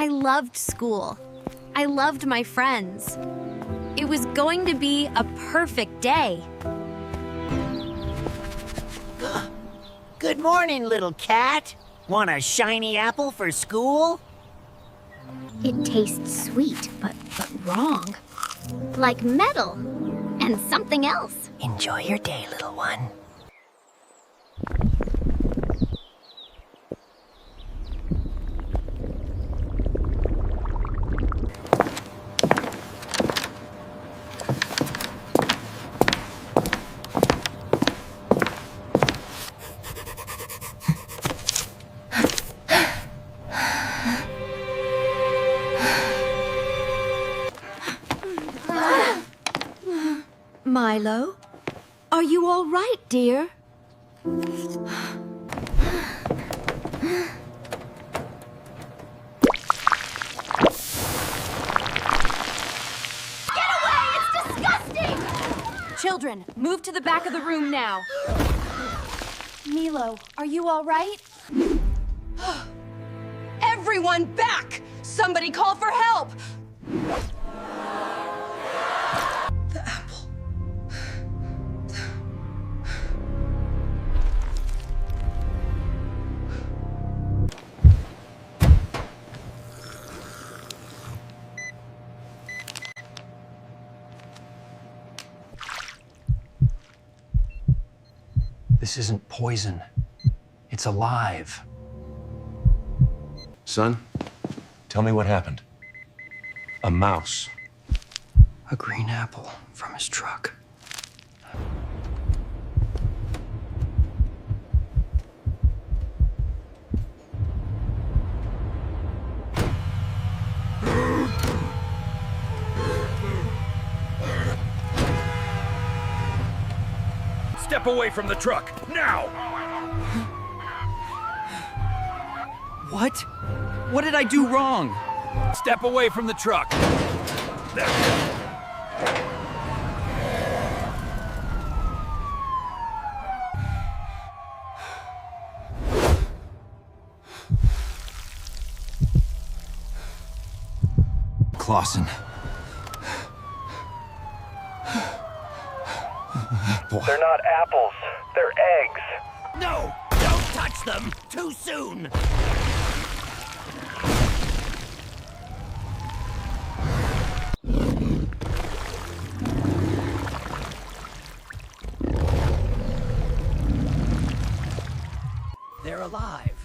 I loved school. I loved my friends. It was going to be a perfect day. Good morning, little cat. Want a shiny apple for school? It tastes sweet, but wrong. Like metal. And something else. Enjoy your day, little one. Milo, are you all right, dear? Children, move to the back of the room now. Milo, are you all right? Everyone back! Somebody call for help! The apple. This isn't poison. It's alive. Son, tell me what happened. A mouse. A green apple from his truck. Step away from the truck, now! What? What did I do wrong? Step away from the truck. There. Clausen. They're not apples, they're eggs. No! Don't touch them! Too soon! They're alive.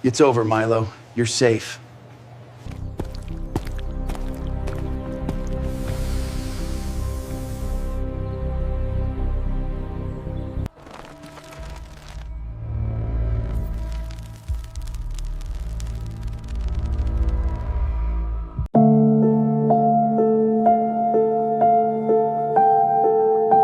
It's over, Milo. You're safe.